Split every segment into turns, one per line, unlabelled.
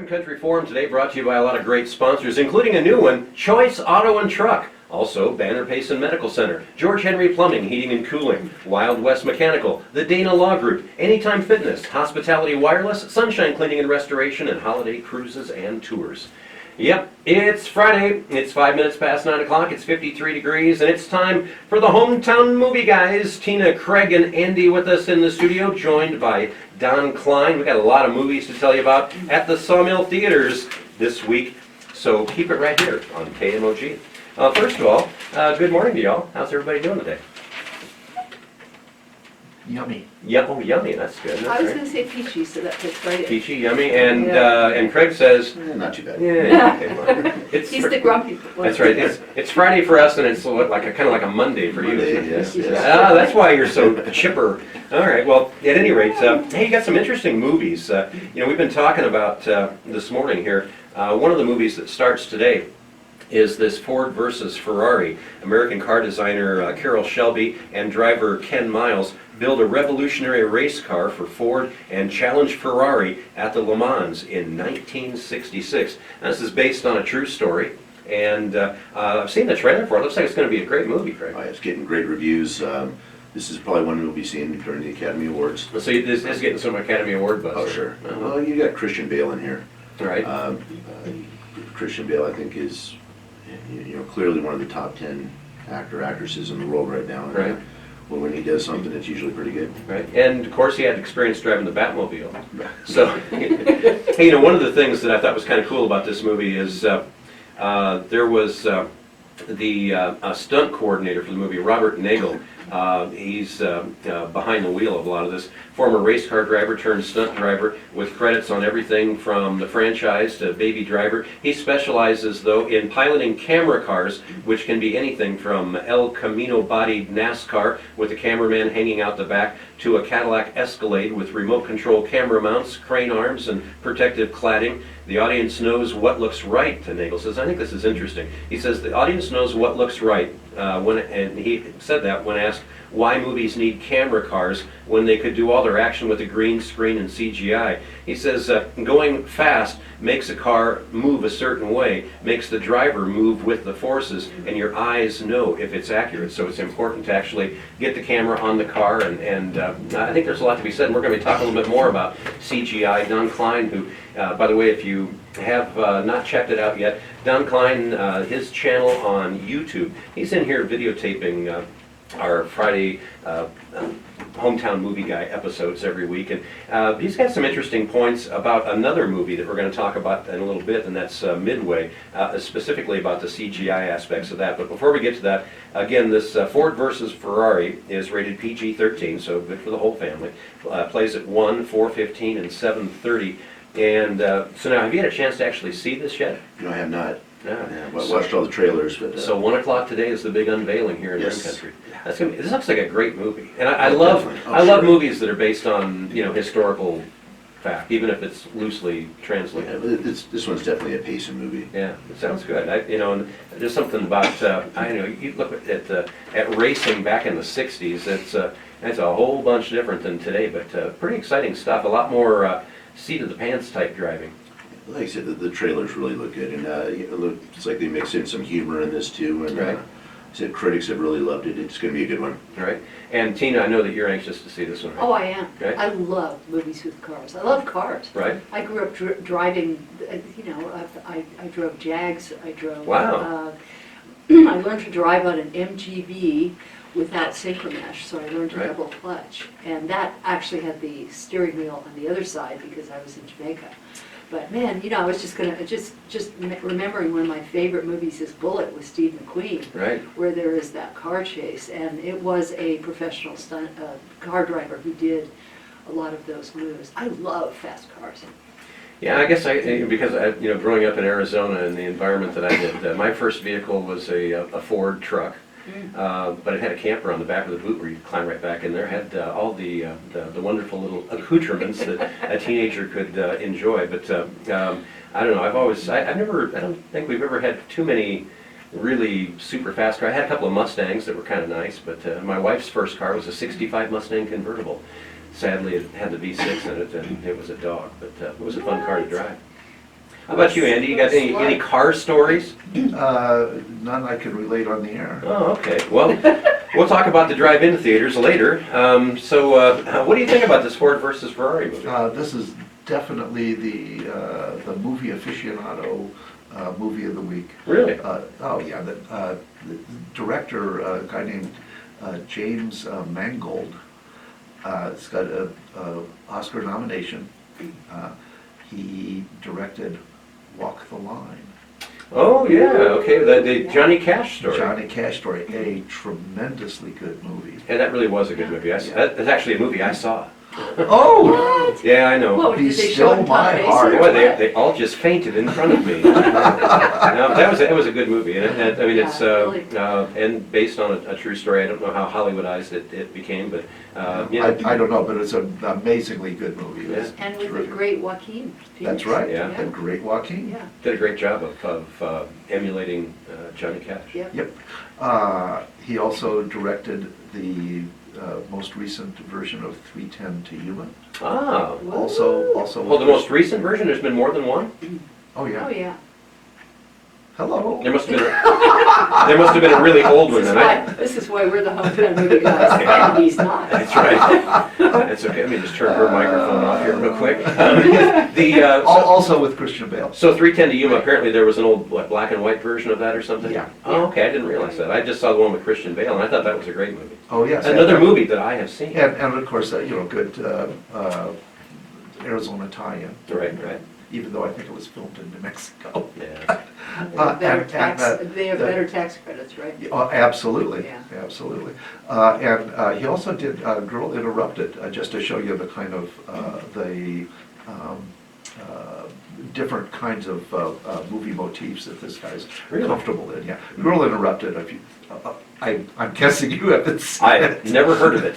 Country Forum today brought to you by a lot of great sponsors, including a new one, Choice Auto and Truck. Also, Banner Payson Medical Center, George Henry Plumbing, Heating and Cooling, Wild West Mechanical, the Dana Law Group, Anytime Fitness, Hospitality Wireless, Sunshine Cleaning and Restoration, and Holiday Cruises and Tours. Yep, it's Friday, it's 5 minutes past 9 o'clock, it's 53 degrees, and it's time for the Hometown Movie Guys. Tina, Craig, and Andy with us in the studio, joined by Don Klein. We got a lot of movies to tell you about at the Sawmill Theaters this week, so keep it right here on KMOG. First of all, good morning to y'all. How's everybody doing today?
Yummy.
Oh, yummy, that's good. That's
I was
right.
going to say peachy, so that fits right in.
Peachy, yummy, and
Yeah.
and Craig says,
Not too bad.
yeah, okay, well, it's
He's the grumpy one.
That's right. It's Friday for us, and it's like a kind of like a Monday for you.
Monday,
Isn't it?
yes.
Ah, that's why you're so chipper. All right. Well, at any rate, hey, you got some interesting movies. We've been talking about this morning here. One of the movies that starts today is this Ford versus Ferrari. American car designer Carroll Shelby and driver Ken Miles build a revolutionary race car for Ford and challenge Ferrari at the Le Mans in 1966. Now, this is based on a true story, and I've seen the trailer for it. It looks like it's going to be a great movie, Craig.
It's getting great reviews. This is probably one we'll be seeing during the Academy Awards.
So this is getting some Academy Award buzz.
Oh, sure.
Uh-huh.
Well, you got Christian Bale in here.
All right.
Christian Bale, I think, is clearly one of the top 10 actresses in the world right now. And,
Right.
Well, when he does something, it's usually pretty good.
Right, and of course he had experience driving the Batmobile. So, hey, one of the things that I thought was kind of cool about this movie is there was the stunt coordinator for the movie, Robert Nagel. He's behind the wheel of a lot of this. Former race car driver turned stunt driver with credits on everything from the franchise to Baby Driver. He specializes, though, in piloting camera cars, which can be anything from El Camino-bodied NASCAR with a cameraman hanging out the back to a Cadillac Escalade with remote control camera mounts, crane arms, and protective cladding. The audience knows what looks right, Nagel says. I think this is interesting. He says the audience knows what looks right, and he said that when asked why movies need camera cars when they could do all their action with a green screen and CGI. He says going fast makes a car move a certain way, makes the driver move with the forces, and your eyes know if it's accurate. So it's important to actually get the camera on the car, and I think there's a lot to be said. And we're going to be talking a little bit more about CGI. Don Klein, who, by the way, if you have not checked it out yet, Don Klein, his channel on YouTube, he's in here videotaping our Friday Hometown Movie Guy episodes every week, and he's got some interesting points about another movie that we're going to talk about in a little bit, and that's Midway, specifically about the CGI aspects of that. But before we get to that, again, this Ford versus Ferrari is rated PG-13, so good for the whole family. Plays at 1, 4:15, and 7:30. And so now, have you had a chance to actually see this yet?
No, I have not.
Yeah.
Well, I watched all the trailers, but
So 1 o'clock today is the big unveiling here in
Yes.
Ring Country. That's gonna be, this looks like a great movie, and I love
definitely. Oh,
I love
sure.
movies that are based on historical fact, even if it's loosely translated.
yeah, but this one's definitely a Payson movie.
Yeah, it sounds good. And there's something about you look at racing back in the '60s. It's a whole bunch different than today, but pretty exciting stuff. A lot more seat of the pants type driving.
Like I said, the trailers really look good, and it's like they mix in some humor in this too. And
Right.
said critics have really loved it. It's going to be a good one.
All right. And Tina, I know that you're anxious to see this one, right?
Oh, I am.
Right.
I love movies with cars. I love cars.
Right.
I grew up driving, I drove Jags, I drove...
Wow.
I learned to drive on an MGB without synchromesh, so I learned to
Right.
double clutch. And that actually had the steering wheel on the other side because I was in Jamaica. But man, I was just remembering one of my favorite movies is Bullet with Steve McQueen,
Right.
where there is that car chase, and it was a professional stunt car driver who did a lot of those moves. I love fast cars.
Yeah, I guess because growing up in Arizona and the environment that I did, my first vehicle was a Ford truck. But it had a camper on the back of the boot where you could climb right back in there. It had all the wonderful little accoutrements that a teenager could enjoy. But I don't know. I don't think we've ever had too many really super fast cars. I had a couple of Mustangs that were kind of nice, but my wife's first car was a '65 Mustang convertible. Sadly, it had the V6 in it, and it was a dog, but it was a fun car to drive. How about you, Andy? You got any car stories?
None I can relate on the air.
Oh, okay. Well, we'll talk about the drive-in theaters later. What do you think about this Ford versus Ferrari movie?
This is definitely the movie aficionado movie of the week.
Really?
Oh yeah, the director, a guy named James Mangold, has got a Oscar nomination. He directed Walk the Line.
Oh, yeah, okay, the Johnny Cash story.
Johnny Cash story, a tremendously good movie.
And that really was a good movie. That's actually a movie I saw.
Oh!
What?
Yeah, I know.
What,
Be
did they
still
show it
my
on
heart.
Basic?
Boy, they all just fainted in front of me. No, that was a good movie, and I mean it's
really.
and based on a true story. I don't know how Hollywoodized it became, but you know,
I don't know, but it's an amazingly good movie. It was
And with the
terrific.
great Joaquin Phoenix.
That's right,
Yeah.
the great Joaquin.
Yeah,
did a great job of emulating Johnny Cash.
yep.
Yep. He also directed the most recent version of 310 to Yuma.
Ah,
Also.
well, the most recent version. There's been more than one.
Oh
Oh,
yeah.
yeah.
Hello.
There must have been a really old one.
This is why we're the hometown movie guys, and he's not.
That's right. That's okay. Let me just turn her microphone off here real quick.
Also with Christian Bale.
So 310 to Yuma, apparently there was an old black and white version of that or something?
Yeah.
Oh, okay, I didn't realize that. I just saw the one with Christian Bale, and I thought that was a great movie.
Oh yes.
Another movie that I have seen.
And of course, good Arizona tie-in.
Right.
Even though I think it was filmed in New Mexico.
Yeah.
They have better tax credits, right?
Oh, absolutely,
Yeah.
absolutely. And he also did Girl Interrupted, just to show you the kind of different kinds of movie motifs that this guy's
Really?
comfortable in. Yeah, Girl Interrupted. If you, I'm guessing you haven't seen
I've
it.
never heard of it.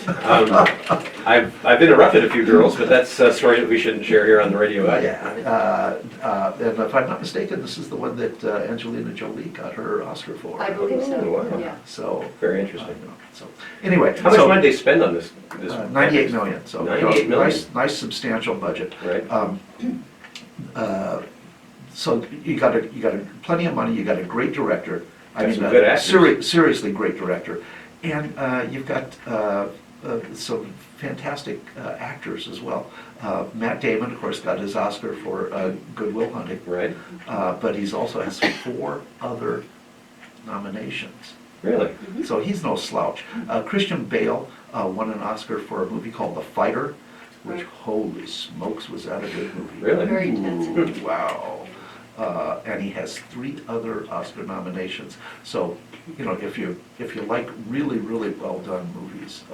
I've interrupted a few girls, but that's a story that we shouldn't share here on the radio.
Yeah, and if I'm not mistaken, this is the one that Angelina Jolie got her Oscar for.
I believe so,
Oh, wow.
yeah.
So.
Very interesting.
So anyway.
How much
so,
money did they spend on this?
98 million, so.
98 million?
Nice substantial budget.
Right.
So you got plenty of money, you got a great director.
Got some good actors.
Seriously great director. And you've got some fantastic actors as well. Matt Damon, of course, got his Oscar for Good Will Hunting.
Right.
But he's also has 4 other nominations.
Really?
So he's no slouch. Christian Bale won an Oscar for a movie called The Fighter, which,
Right.
holy smokes, was that a good movie.
Really?
Very intense.
Ooh, wow. And he has 3 other Oscar nominations. So, if you like really, really well done movies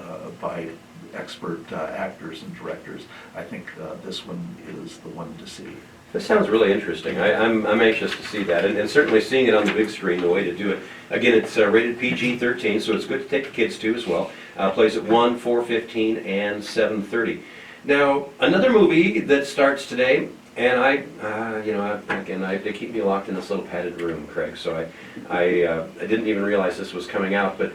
by expert actors and directors, I think this one is the one to see.
This sounds really interesting. I'm anxious to see that, and certainly seeing it on the big screen, the way to do it. Again, it's rated PG-13, so it's good to take the kids to as well. Plays at 1, 4:15, and 7:30. Now, another movie that starts today, and they keep me locked in this little padded room, Craig. So I didn't even realize this was coming out. But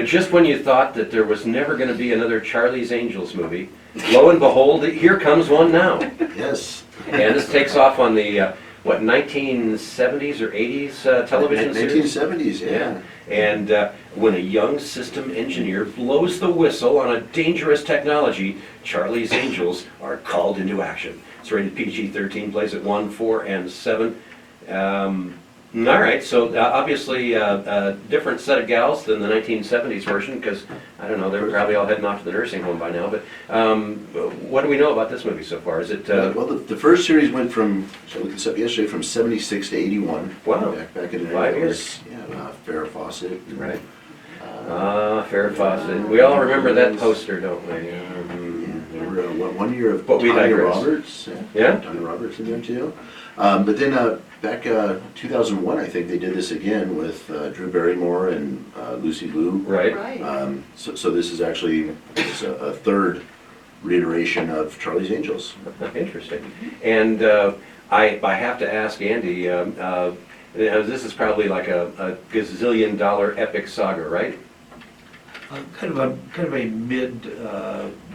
just when you thought that there was never going to be another Charlie's Angels movie, lo and behold, here comes one now.
Yes.
And this takes off on the 1970s or 80s television series.
1970s, yeah.
And when a young system engineer blows the whistle on a dangerous technology, Charlie's Angels are called into action. It's rated PG-13, plays at 1, 4, and 7. All right, so obviously a different set of gals than the 1970s version, because, I don't know, they were probably all heading off to the nursing home by now, but what do we know about this movie so far? Is it...
Well, the first series went from, so I looked this up yesterday, from 76 to 81.
Wow.
Back in the
5
day.
years.
Yeah, Farrah Fawcett. and,
Right. Farrah Fawcett. We all remember that poster, don't we?
Remember, 1 year of
But we
Tanya
digress.
Roberts.
Yeah?
Tanya Roberts in there too. But then back 2001, I think they did this again with Drew Barrymore and Lucy Liu.
Right.
Right.
So this is actually a third reiteration of Charlie's Angels.
Interesting. And I have to ask Andy, this is probably like a gazillion-dollar epic saga, right?
Kind of a mid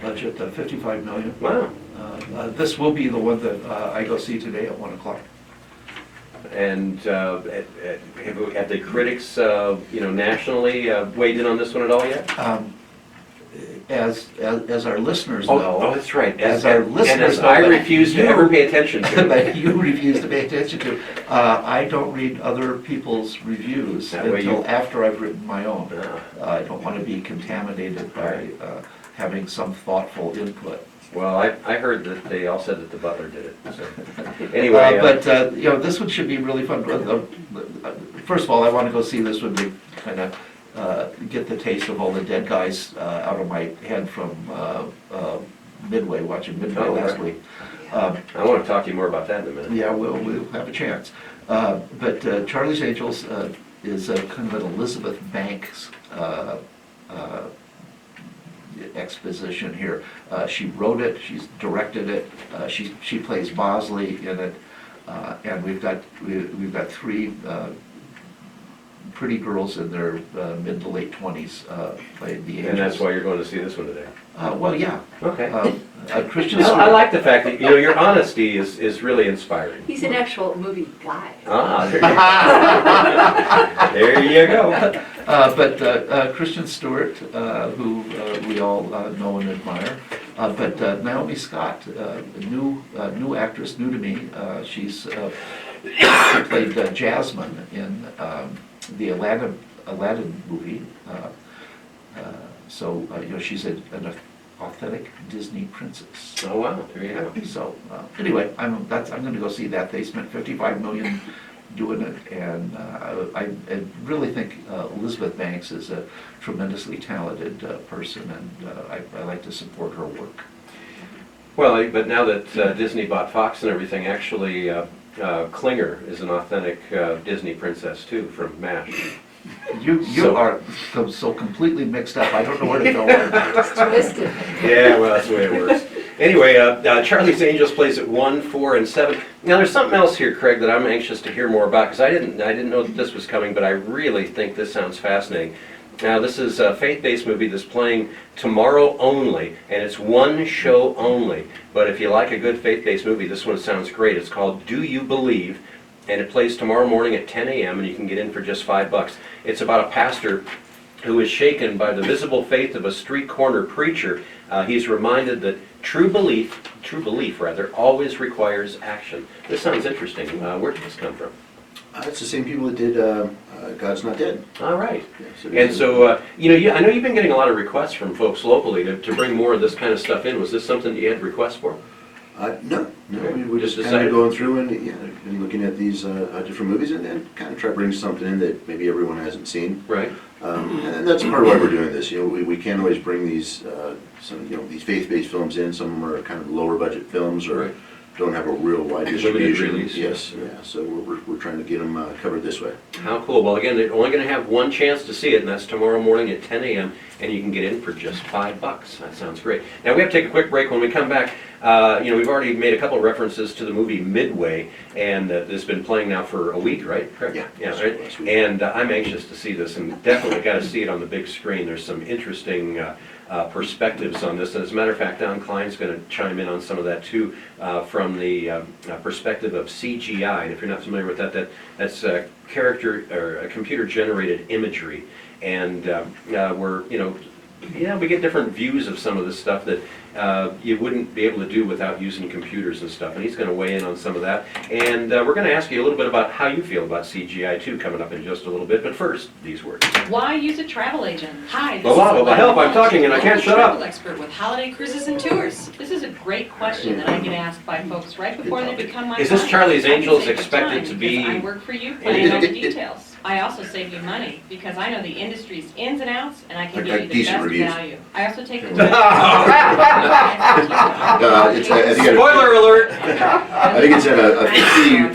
budget, 55 million.
Wow.
This will be the one that I go see today at 1 o'clock.
And have the critics, nationally weighed in on this one at all yet?
As our listeners
Oh,
know.
that's right.
As our
And
listeners
as
know
I
that
refuse to
you-
ever pay attention to.
that you refuse to pay attention to. I don't read other people's reviews
That way
until
you-
after I've written my own.
Ah.
I don't want to be contaminated by having some thoughtful input.
Well, I heard that they all said that the butler did it, so. Anyway.
But this one should be really fun. First of all, I want to go see this one to kind of get the taste of all the dead guys out of my head from Midway, watching Midway
Oh,
last
right.
week.
I want to talk to you more about that in a minute.
Yeah, we'll have a chance. But Charlie's Angels is a kind of an Elizabeth Banks exposition here. She wrote it, she's directed it, she plays Bosley in it, and we've got three pretty girls in their mid to late 20s playing the angels.
And that's why you're going to see this one today.
Well, yeah.
Okay.
Christian
I
Stewart.
like the fact that, your honesty is really inspiring.
He's an actual movie guy.
Ah, there you go.
But Christian Stewart, who we all know and admire, but Naomi Scott, new actress, new to me. She played Jasmine in the Aladdin movie. So she's an authentic Disney princess.
Oh, wow, there you go.
So anyway, I'm going to go see that. They spent $55 million doing it, and I really think Elizabeth Banks is a tremendously talented person, and I like to support her work.
Well, but now that Disney bought Fox and everything, actually, Klinger is an authentic Disney princess too, from MASH.
You
So-
are so completely mixed up. I don't know where to go with that.
It's twisted.
Yeah, well, that's the way it works. Anyway, Charlie's Angels plays at 1, 4, and 7. Now, there's something else here, Craig, that I'm anxious to hear more about, because I didn't know that this was coming, but I really think this sounds fascinating. Now, this is a faith-based movie that's playing tomorrow only, and it's one show only. But if you like a good faith-based movie, this one sounds great. It's called Do You Believe? And it plays tomorrow morning at 10 a.m., and you can get in for just $5. It's about a pastor who is shaken by the visible faith of a street corner preacher. He's reminded that true belief always requires action. This sounds interesting. Where did this come from?
It's the same people that did God's Not Dead.
All right.
Yeah, so
And so, I know you've been getting a lot of requests from folks locally to bring more of this kind of stuff in. Was this something you had requests for?
No, we're
Just
just kind
decided-
of going through and looking at these different movies and kind of try to bring something in that maybe everyone hasn't seen.
Right.
And that's part of why we're doing this. We can't always bring these these faith-based films in. Some of them are kind of lower budget films or
Right.
don't have a real wide
Limited
distribution.
release.
Yes, yeah. So we're trying to get them covered this way.
How cool. Well, again, they're only going to have one chance to see it, and that's tomorrow morning at 10 a.m., and you can get in for just $5. That sounds great. Now, we have to take a quick break. When we come back, we've already made a couple of references to the movie Midway, and it's been playing now for a week, right? Correct?
Yeah.
Yeah, right?
Last week.
And I'm anxious to see this, and definitely got to see it on the big screen. There's some interesting perspectives on this. And as a matter of fact, Don Klein's going to chime in on some of that too, from the perspective of CGI. And if you're not familiar with that, that's character or computer-generated imagery. And we get different views of some of this stuff that you wouldn't be able to do without using computers and stuff. And he's going to weigh in on some of that. And we're going to ask you a little bit about how you feel about CGI too, coming up in just a little bit. But first, these words.
Why use a travel agent? Hi, this
Blah,
is
blah, blah,
Elaine
help, I'm
Walsh,
talking and I
local
can't shut up.
travel expert with Holiday Cruises and Tours. This is a great question that I get asked by folks right before they become my
Is this
clients.
Charlie's
I can
Angels
save you
expected
time
to be-
because I work for you, and I know the details. I also save you money because I know the industry's ins and outs, and I can
Like
give you the
decent
best
reviews.
value. I also take the
Spoiler alert!
I think it's at a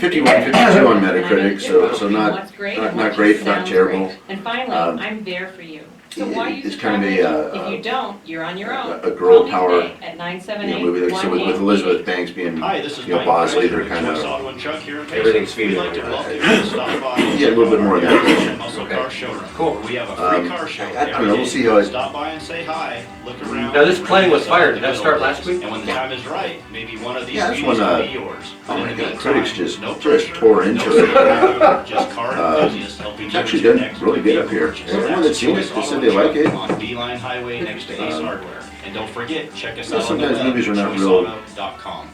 51, 52 on Metacritic, so not great, not terrible.
And finally, I'm there for you. So why use
It's
a
kind of
travel
a,
agent? If you don't, you're on your own.
a girl
Call me
power,
today at 978
movie like so with Elizabeth Banks being
Hi, this is
Bosley, they're kind of
Chuck here.
Everything's
We'd
female.
like to welcome you to stop by.
a little bit more
one.
Yeah.
Muscle
Okay.
Car Showroom.
Cool.
We have a free car show
I don't
every
know,
day.
we'll see how it-
Stop by and say hi, look around.
Now, this plane was fired. Did that
Good
start
old
last
days.
week?
And when the time is right, maybe one of these
Yeah, this
beauties
one,
will be yours.
Oh
But
my
in the
God,
meantime,
critics just
no
just
pressure,
tore
no
into
stress.
it.
Just car enthusiasts helping
It's
you
actually
with your
done
next
really good up here.
purchase.
Everyone that's seen it,
That's
they said
Auto
they
and
like
Truck
it.
On Beeline Highway next to Ace Hardware. And don't forget, check us
Yeah,
out on the
sometimes
web,
movies are not real-
choiceauto.com.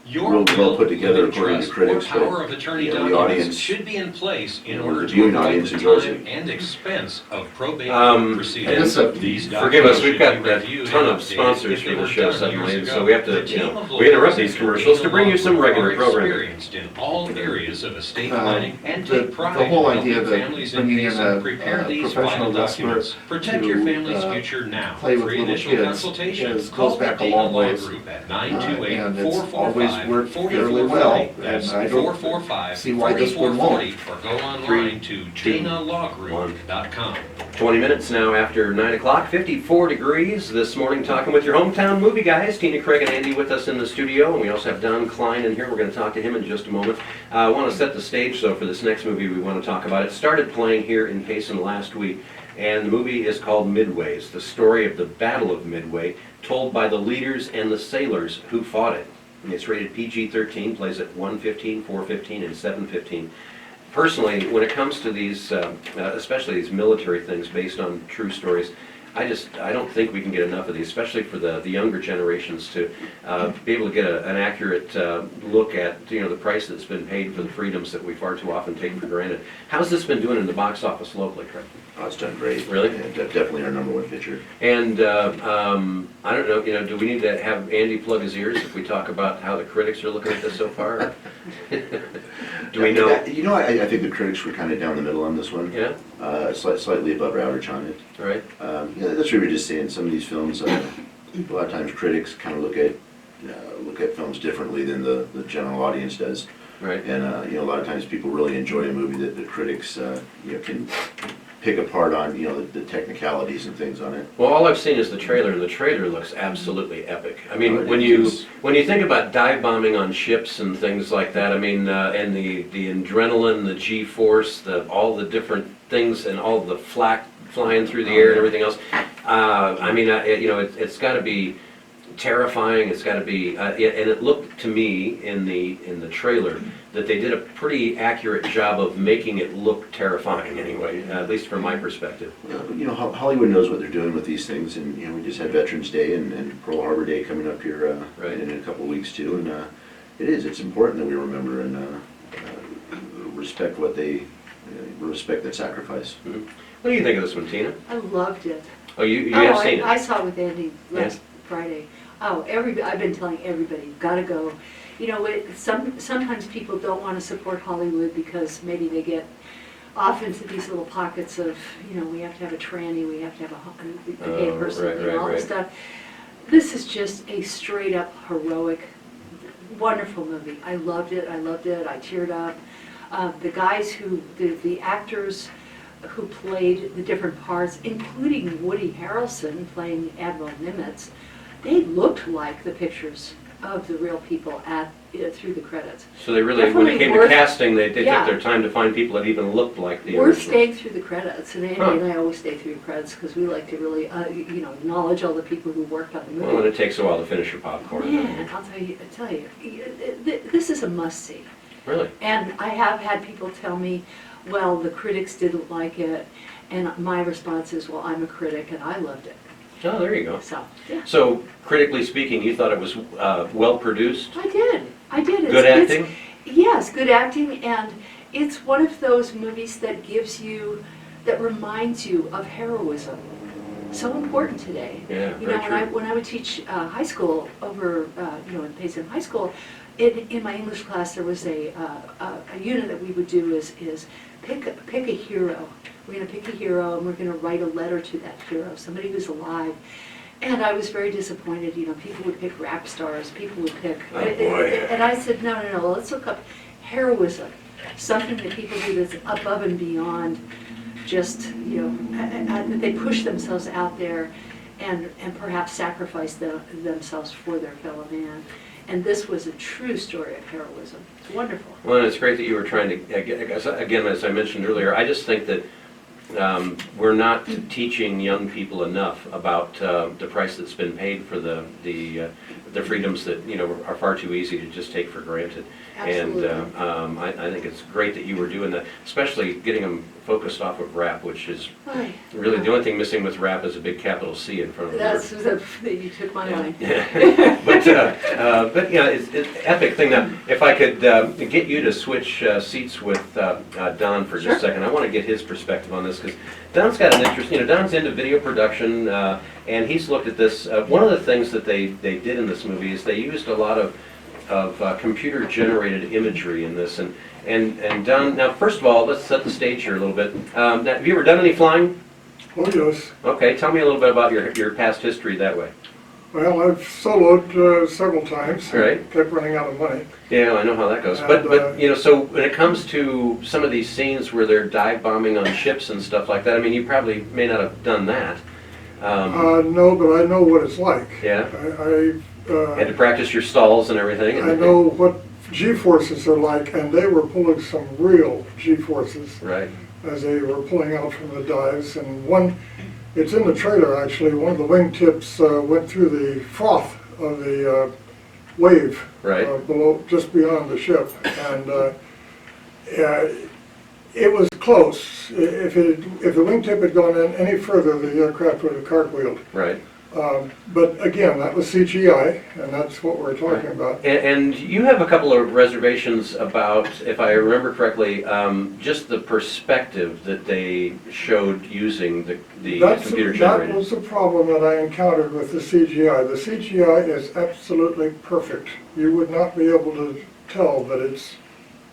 Real well put together according to critics, but
Power of attorney
the
documents
audience,
should be in place in
the
order to
viewing
avoid
audience
the
enjoys
time
it.
and expense of probate
And
proceedings. These
forgive us,
documents
we've
should
got
be
a
reviewed
ton
and
of
updated
sponsors
if
for
they
the
were
show
done
suddenly,
years
so
ago.
we have to,
The team of
we interrupt
lawyers
these
at
commercials to bring you some
Dana
regular
are
programming.
experienced in all areas of estate
Uh,
planning and
the-
take pride
the whole
in
idea
helping
that
families in
bringing in
case
a-
and prepare
a
these
professional
final
wrestler
documents. Protect
to,
your family's future now.
play with
For
little
initial
kids
consultation,
goes
call the
back a
Dana
long
Law
ways.
Group at
And it's
928-445-4440.
always worked fairly well,
That's
and I don't
445
see why this one won't.
4440, or go online to danalawgroup.com.
20 minutes now after 9 o'clock, 54 degrees this morning, talking with your hometown movie guys. Tina, Craig, and Andy with us in the studio, and we also have Don Klein in here. We're going to talk to him in just a moment. I want to set the stage, though, for this next movie we want to talk about. It started playing here in Payson last week, and the movie is called Midways, the story of the Battle of Midway, told by the leaders and the sailors who fought it. It's rated PG-13, plays at 1:15, 4:15, and 7:15. Personally, when it comes to these, especially these military things based on true stories, I don't think we can get enough of these, especially for the younger generations to be able to get an accurate look at, the price that's been paid for the freedoms that we far too often take for granted. How's this been doing in the box office locally, Craig?
oh, it's done great.
Really?
Yeah, definitely our number one picture.
And I don't know, do we need to have Andy plug his ears if we talk about how the critics are looking at this so far? Do we know?
I think the critics were kind of down the middle on this one.
Yeah,
Slightly above average on it.
all right.
Yeah, that's what we were just saying. Some of these films, a lot of times critics kind of look at films differently than the general audience does.
Right.
And a lot of times people really enjoy a movie that the critics can pick apart on the technicalities and things on it.
Well, all I've seen is the trailer, and the trailer looks absolutely epic. I mean,
Oh, it
when you
is.
think about dive bombing on ships and things like that, I mean, and the adrenaline, the G-force, all the different things, and all the flak flying through the air and everything else. I mean, it's got to be terrifying. It's got to be, and it looked to me in the trailer that they did a pretty accurate job of making it look terrifying. Anyway, at least from my perspective.
Hollywood knows what they're doing with these things, and we just had Veterans Day and Pearl Harbor Day coming up here
Right.
in a couple of weeks too, and it's important that we remember and respect respect that sacrifice.
What do you think of this one, Tina?
I loved it.
Oh, you have seen
I
it.
saw it with Andy last Friday. Oh, I've been telling everybody, you've got to go. Sometimes people don't want to support Hollywood because maybe they get off into these little pockets of, we have to have a tranny, we have to have a gay
Oh,
person,
right,
all this
right.
stuff. This is just a straight up heroic, wonderful movie. I loved it, I teared up. The guys the actors who played the different parts, including Woody Harrelson playing Admiral Nimitz, they looked like the pictures of the real people through the credits.
So they really, when it
Definitely
came to
worth-
casting, they took
yeah.
their time to find people that even looked like the
We're
original.
staying through the credits, and Andy
Huh.
and I always stay through the credits because we like to really, acknowledge all the people who worked on the movie.
Well, and it takes a while to finish your popcorn.
Man, I'll tell you, this is a must-see.
Really?
And I have had people tell me, well, the critics didn't like it, and my response is, well, I'm a critic and I loved it.
Oh, there you go.
So, yeah.
So, critically speaking, you thought it was well produced?
I did.
Good acting?
Yes, good acting, and it's one of those movies that reminds you of heroism. So important today.
Yeah, very true.
When I would teach high school over, in Payson High School, in my English class there was a unit that we would do is pick a hero. We're going to pick a hero and we're going to write a letter to that hero, somebody who's alive. And I was very disappointed. People would pick rap stars. People would pick.
Oh, boy.
And I said, no. Let's look up heroism, something that people do that's above and beyond just that they push themselves out there and perhaps sacrifice themselves for their fellow man. And this was a true story of heroism. It's wonderful.
Well, and it's great that you were trying to, again, as I mentioned earlier, I just think that we're not teaching young people enough about the price that's been paid for the freedoms that, you know, are far too easy to just take for granted.
Absolutely.
And I think it's great that you were doing that, especially getting them focused off of rap, which is
Ay,
really the only thing missing with rap is a big capital C in front of the
That's,
word.
you took my line.
But yeah, it's an epic thing. Now, if I could get you to switch seats with Don for just
Sure.
a second, I want to get his perspective on this, because Don's got an interest, you know, Don's into video production, and he's looked at this. One of the things that they did in this movie is they used a lot of computer-generated imagery in this, and Don, now first of all, let's set the stage here a little bit. Now, have you ever done any flying?
Oh, yes.
Okay, tell me a little bit about your past history that way.
Well, I've soloed several times.
Right.
Kept running out of money.
Yeah, I know how that goes.
And,
But you know, so when it comes to some of these scenes where they're dive bombing on ships and stuff like that, I mean, you probably may not have done that.
No, but I know what it's like.
Yeah.
I
Had to practice your stalls and everything.
I know what G-forces are like, and they were pulling some real G-forces
Right.
as they were pulling out from the dives. And one, it's in the trailer actually, one of the wingtips went through the froth of the wave
Right.
below, just beyond the ship. And it was close. If the wingtip had gone in any further, the aircraft would have cartwheeled.
Right.
But again, that was CGI, and that's what we're talking about.
And you have a couple of reservations about, if I remember correctly, just the perspective that they showed using the computer
That
generated.
was the problem that I encountered with the CGI. The CGI is absolutely perfect. You would not be able to tell that it's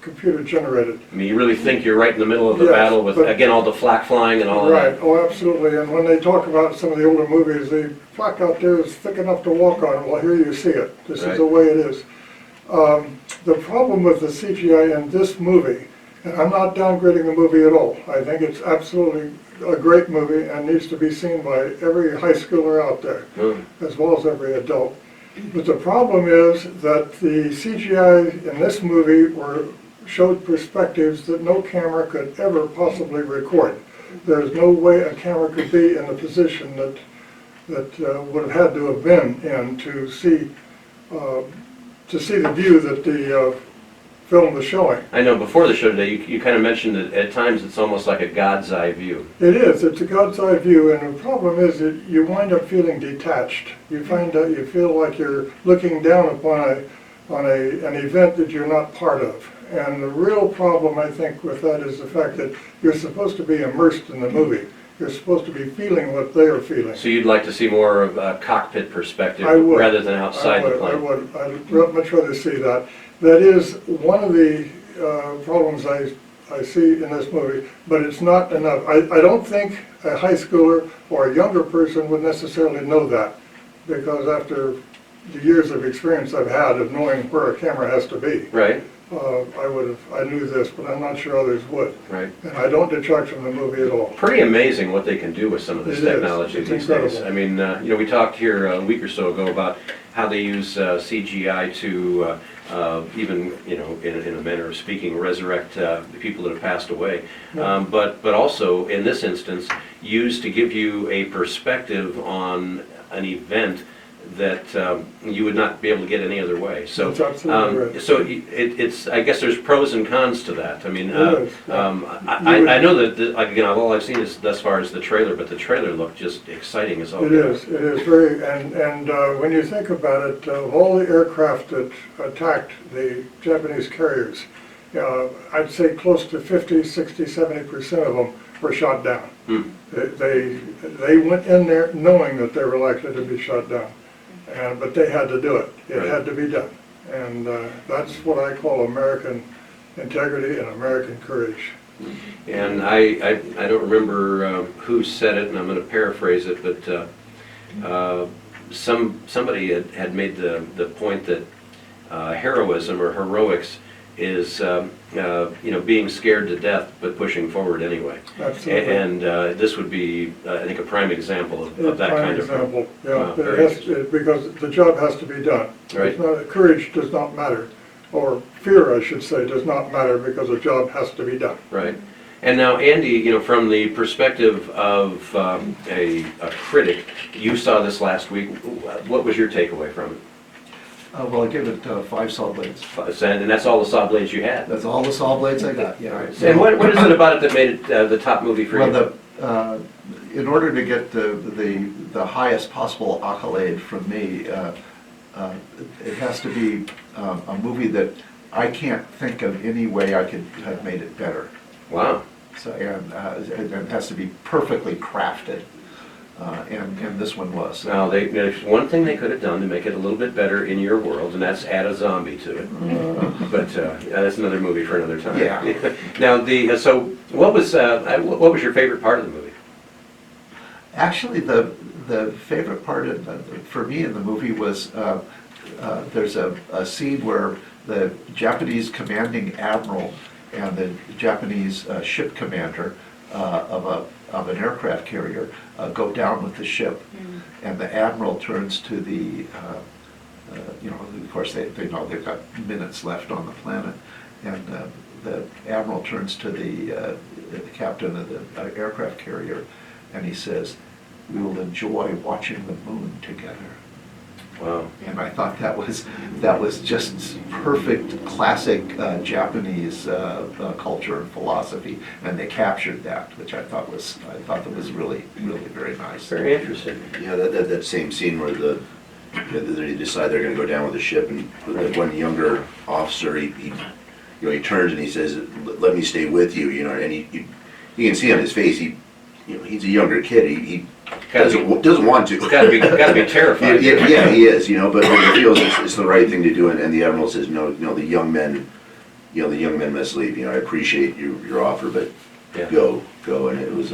computer generated.
I mean, you really think you're right in the middle of the
Yes,
battle with,
but-
again, all the flak flying and all of
Right,
that.
oh, absolutely. And when they talk about some of the older movies, the flak out there is thick enough to walk on. Well, here you see it. This
Right.
is the way it is. The problem with the CGI in this movie, and I'm not downgrading the movie at all. I think it's absolutely a great movie and needs to be seen by every high schooler out there,
Hmm.
as well as every adult. But the problem is that the CGI in this movie showed perspectives that no camera could ever possibly record. There's no way a camera could be in the position that would have had to have been in to see the view that the film was showing.
I know before the show today, you kind of mentioned that at times it's almost like a God's eye view.
It is. It's a God's eye view, and the problem is that you wind up feeling detached. You feel like you're looking down upon an event that you're not part of. And the real problem, I think, with that is the fact that you're supposed to be immersed in the movie. You're supposed to be feeling what they are feeling.
So you'd like to see more of a cockpit perspective
I would.
rather than outside the
I
plane.
would. I'd much rather see that. That is one of the problems I see in this movie, but it's not enough. I don't think a high schooler or a younger person would necessarily know that, because after the years of experience I've had of knowing where a camera has to be,
Right,
I knew this, but I'm not sure others would.
right.
And I don't detract from the movie at all.
Pretty amazing what they can do with some of this
It is.
technology
It's
these days.
incredible.
I mean, you know, we talked here a week or so ago about how they use CGI to even, you know, in a manner of speaking, resurrect the people that have passed away. But also, in this instance, use to give you a perspective on an event that you would not be able to get any other way. So,
That's absolutely right.
so it's, I guess there's pros and cons to that. I mean,
There is, yeah.
I know that, again, all I've seen is thus far is the trailer, but the trailer looked just exciting as all
It
get out.
is very, and when you think about it, of all the aircraft that attacked the Japanese carriers, I'd say close to 50, 60, 70% of them were shot down.
Hmm.
They went in there knowing that they were likely to be shot down, but they had to do it. It
Right.
had to be done. And that's what I call American integrity and American courage.
And I don't remember who said it, and I'm going to paraphrase it, but somebody had made the point that heroism or heroics being scared to death but pushing forward anyway.
Absolutely.
And this would be, I think, a prime example of that kind of.
Example, yeah,
Wow,
it
very
has to, because the job has to be done.
Right.
It's not, courage does not matter, or fear, I should say, does not matter because a job has to be done.
Right. And now, Andy, from the perspective of a critic, you saw this last week. What was your takeaway from it?
Well, I give it 5 saw blades.
And that's all the saw blades you had?
That's all the saw blades I got, yeah.
And what is it about it that made it the top movie for you?
Well, in order to get the highest possible accolade from me, it has to be a movie that I can't think of any way I could have made it better.
Wow.
So, and it has to be perfectly crafted, and this one was.
Now, there's one thing they could have done to make it a little bit better in your world, and that's add a zombie to it. But that's another movie for another time.
Yeah.
Now, so what was your favorite part of the movie?
Actually, the favorite part for me in the movie was there's a scene where the Japanese commanding admiral and the Japanese ship commander of an aircraft carrier go down with the ship, and the admiral turns to the, of course they know they've got minutes left on the planet, and the admiral turns to the captain of the aircraft carrier, and he says, "We will enjoy watching the moon together."
Wow.
And I thought that was just perfect, classic Japanese culture and philosophy, and they captured that, which I thought was really, really very nice.
Very interesting.
Yeah, that same scene where they decide they're gonna go down with the ship, and the one younger officer, he turns and he says, "Let me stay with you," and you can see on his face, he's a younger kid, he doesn't want to.
Gotta be terrified.
Yeah, he is, but he feels it's the right thing to do, and the admiral says, no, the young men must leave. I appreciate your offer, but
Yeah.
go, and it was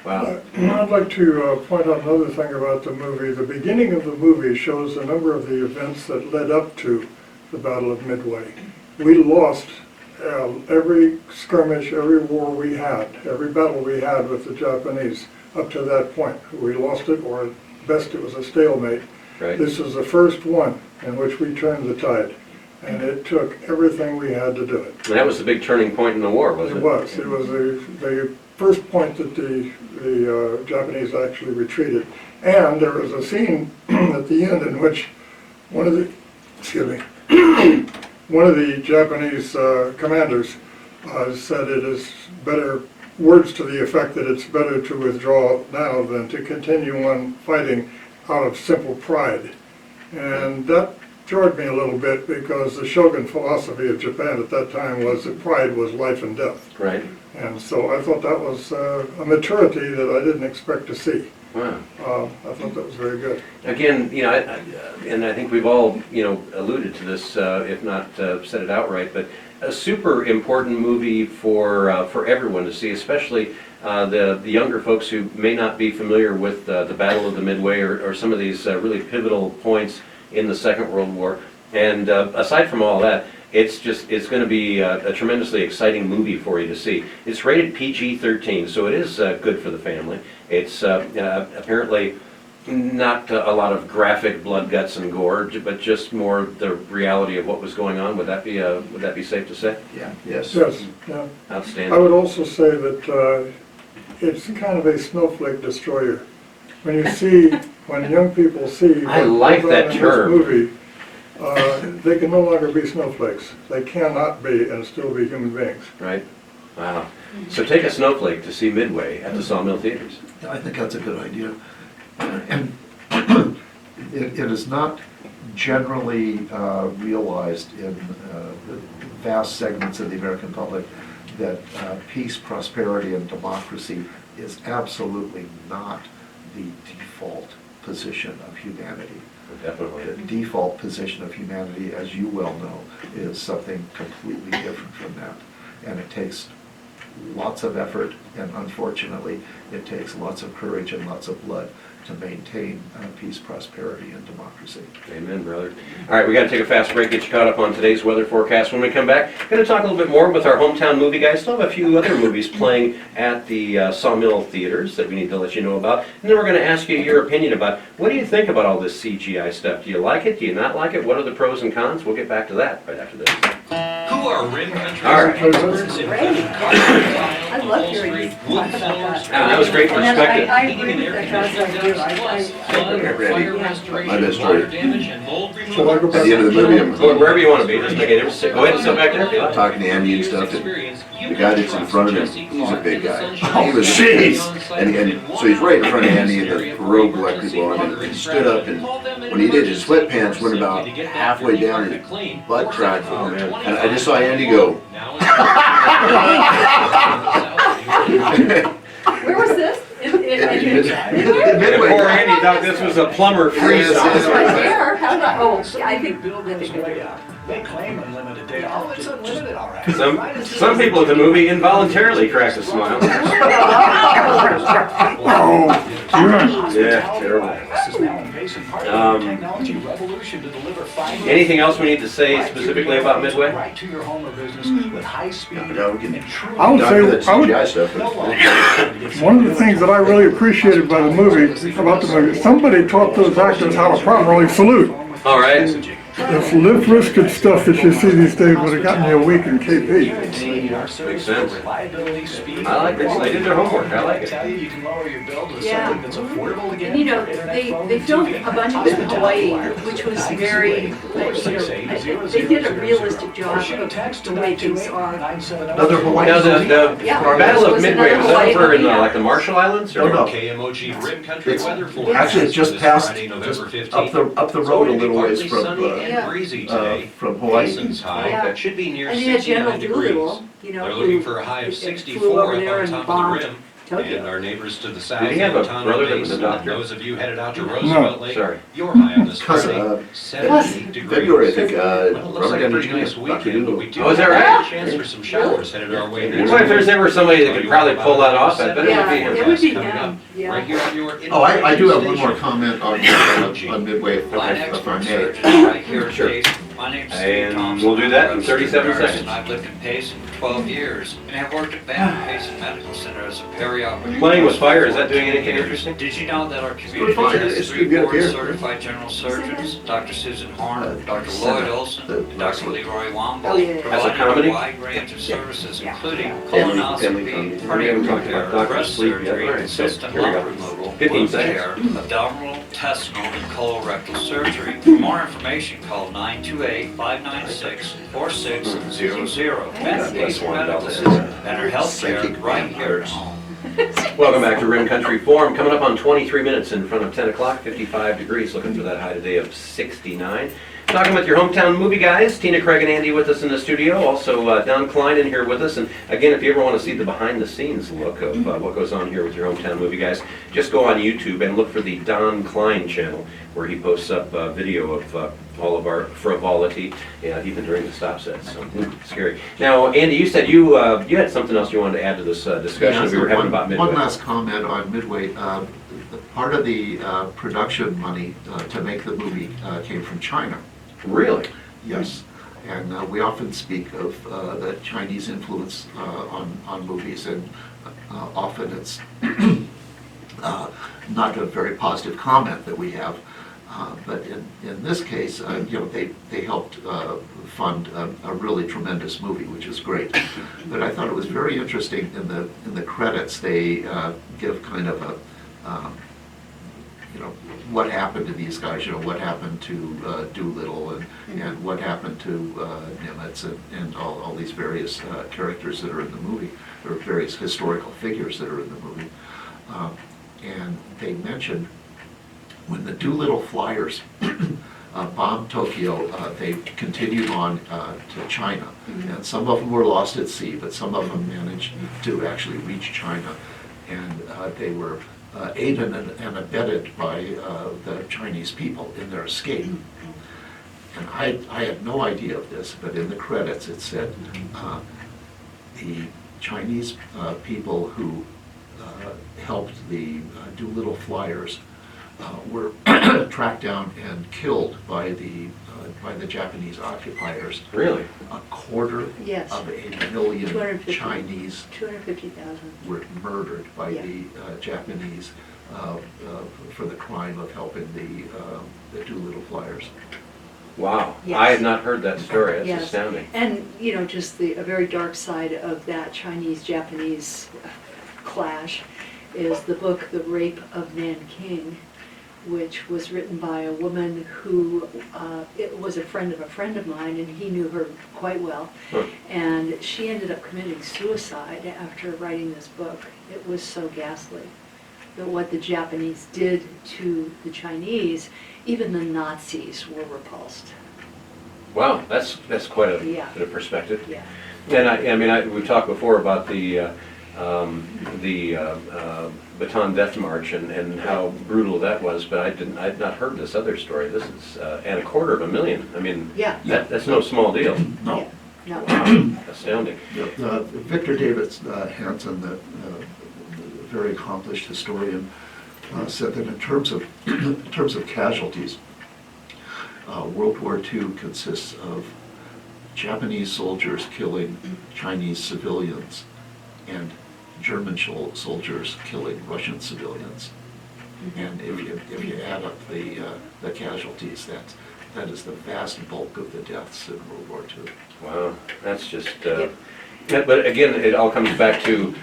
Wow.
I'd like to point out another thing about the movie. The beginning of the movie shows a number of the events that led up to the Battle of Midway. We lost every skirmish, every war we had, every battle we had with the Japanese up to that point. We lost it, or at best it was a stalemate.
Right.
This was the first one in which we turned the tide, and it took everything we had to do it.
And that was the big turning point in the war, wasn't it?
It was. It was the first point that the Japanese actually retreated. And there was a scene at the end in which one of the Japanese commanders said it is better, words to the effect that it's better to withdraw now than to continue on fighting out of simple pride. And that jarred me a little bit, because the shogun philosophy of Japan at that time was that pride was life and death.
Right.
And so I thought that was a maturity that I didn't expect to see.
Wow.
I thought that was very good.
Again, and I think we've all, alluded to this, if not said it outright, but a super important movie for everyone to see, especially the younger folks who may not be familiar with the Battle of the Midway or some of these really pivotal points in the Second World War. And aside from all that, it's going to be a tremendously exciting movie for you to see. It's rated PG-13, so it is good for the family. It's apparently not a lot of graphic blood, guts, and gore, but just more the reality of what was going on. Would that be safe to say?
yeah, yes.
Yes, yeah.
Outstanding.
I would also say that it's kind of a snowflake destroyer. When young people see
I
what
like
goes
that
on in
term.
this movie, they can no longer be snowflakes. They cannot be and still be human beings.
Right? Wow. So take a snowflake to see Midway at the Sawmill Theaters.
I think that's a good idea. And it is not generally realized in the vast segments of the American public that peace, prosperity, and democracy is absolutely not the default position of humanity.
Definitely.
The default position of humanity, as you well know, is something completely different from that. And it takes lots of effort, and unfortunately, it takes lots of courage and lots of blood to maintain peace, prosperity, and democracy.
Amen, brother. All right, we got to take a fast break, get you caught up on today's weather forecast. When we come back, going to talk a little bit more with our hometown movie guys. Still have a few other movies playing at the Sawmill theaters that we need to let you know about. And then we're going to ask you your opinion about what do you think about all this CGI stuff? Do you like it? Do you not like it? What are the pros and cons? We'll get back to that right after this.
Who are Rim Country?
All right.
I love hearing you talk about that.
That was great
And then
perspective.
I agree with that, guys, like you.
My best story.
Shall I go
At the end of the movie, I'm
Wherever you want to be, just make it. Go ahead and sit back there if you like.
talking to Andy and stuff, and the guy that's in front of him, he's a big guy. He was
Jeez.
And so he's right in front of Andy, and the robe electric on, and he stood up, and when he did, his sweatpants went about halfway down his butt crack. And I just saw Andy go.
Where was this?
And poor Andy thought this was a plumber freeze
Right
zone.
there, how did I, oh, I think,
They claim unlimited data. Oh, it's unlimited, all right.
Some people at the movie involuntarily cracked a smile. Yeah, terrible. Anything else we need to say specifically about Midway?
Right to your home or business with high speed.
No, we can
I would
down to that
say,
CGI stuff.
one of the things that I really appreciated about the movie, somebody taught those actors how to properly salute.
All right.
This lift wristed stuff that you see these days would have gotten you a week in KP.
Makes sense. I like this. They did their homework. I like it.
Tell you can lower your bill to
Yeah.
something that's affordable to get.
and you know, they filmed a bunch of it in Hawaii, which was very, you know, they did a realistic job of the way things are.
Another Hawaii
Now,
movie?
the
Yeah.
Battle of
Was
Midway,
another
was that over in
Hawaii?
like the Marshall Islands? Or?
No.
KMOG Rim Country weather forecast.
Actually, it's just
this
past,
Friday,
just
November
up the
15th.
road a
It's going to be
little ways
partly
from,
sunny and
Yeah.
breezy today.
from Hawaii.
Mason's high,
Yeah.
that should be near
And you had General
69 degrees.
Doolittle, you know,
They're looking
who
for a high of
flew
64
over
up
there
on
and
top of
bombed
the rim.
Tokyo.
And our neighbors to the south,
Did he have a
Montano
brother that was a
Basin,
doctor?
those of you headed out to Roosevelt Lake,
Sorry.
you're high on this
Cousin.
Friday, 78 degrees.
February, I think,
Well, it looks
Robert
like a
Downey
pretty
Jr.,
nice
Dr.
weekend, but we
Doolittle.
do
Oh, is that
have
right?
a chance for some showers headed our way next
Boy, if there's
week.
ever somebody that could probably pull that off, I bet it would be
Yeah,
him.
it would be
Coming
him,
up
yeah.
Right here on your
Oh, I do have one more
station.
comment on Midway, if
Line
I
expert
may.
surgeon right here at
Sure.
Payson. My name's Steve
And
Thompson.
we'll do that in
I'm a registered
37
nurse,
seconds.
And I've lived in Payson for 12 years, and have worked at Bath Payson Medical Center as a perioperative.
Playing with fire, is that doing
for
anything
14
interesting?
years. Did you know that our community
fine.
has
It's
3
good up here.
board-certified general surgeons, Dr. Susan Horn, Dr. Lloyd Olson,
the-
and Dr. Leroy Womble,
Oh, yeah.
As a
providing
comedy?
a wide range of services,
Yeah.
including
Family
colonoscopy,
comedy. We
cardiac
haven't talked
repair,
about Dr.
breast
Sleep yet.
surgery,
All right, so
assistant
here we
lump
go.
removal,
15
wound
seconds.
care, abdominal, intestinal, and colorectal surgery. For more information, call 928-596-4600. Bath Payson Medical Center, better healthcare right here at home.
Welcome back to Rim Country Forum. Coming up on 23 minutes in front of 10 o'clock, 55 degrees. Looking for that high today of 69. Talking with your hometown movie guys, Tina, Craig, and Andy with us in the studio. Also, Don Klein in here with us. And again, if you ever want to see the behind-the-scenes look of what goes on here with your hometown movie guys, just go on YouTube and look for the Don Klein channel, where he posts up video of all of our frivolity, even during the stop sets. So, scary. Now, Andy, you said you had something else you wanted to add to this discussion we were having about Midway.
One last comment on Midway. Part of the production money to make the movie came from China.
Really?
Yes, and we often speak of the Chinese influence on movies, and often it's not a very positive comment that we have. But in this case, they helped fund a really tremendous movie, which is great. But I thought it was very interesting in the credits. They give kind of a what happened to these guys, what happened to Doolittle and what happened to Nimitz and all these various characters that are in the movie, or various historical figures that are in the movie. And they mentioned when the Doolittle flyers bombed Tokyo, they continued on to China. And some of them were lost at sea, but some of them managed to actually reach China. And they were aided and abetted by the Chinese people in their escape. And I had no idea of this, but in the credits it said the Chinese people who helped the Doolittle Flyers were tracked down and killed by the Japanese occupiers.
Really?
A quarter
Yes.
of a million
250.
Chinese
250,000.
were murdered by
Yeah.
the Japanese for the crime of helping the Doolittle Flyers.
Wow.
Yes.
I had not heard that story. That's
Yes.
astounding.
And, you know, just a very dark side of that Chinese-Japanese clash is the book, The Rape of Nanking, which was written by a woman who, it was a friend of mine, and he knew her quite well.
Huh.
And she ended up committing suicide after writing this book. It was so ghastly. But what the Japanese did to the Chinese, even the Nazis were repulsed.
Wow, that's quite a
Yeah.
bit of perspective.
Yeah.
And we've talked before about the Baton Death March and how brutal that was, but I'd not heard this other story. This is, and a quarter of a million. I mean,
Yeah.
that's no small deal.
No.
No.
Wow, astounding.
Victor David Hansen, the very accomplished historian, said that in terms of casualties, World War II consists of Japanese soldiers killing Chinese civilians and German soldiers killing Russian civilians. And if you add up the casualties, that is the vast bulk of the deaths in World War II.
Wow, that's just, but again, it all comes back to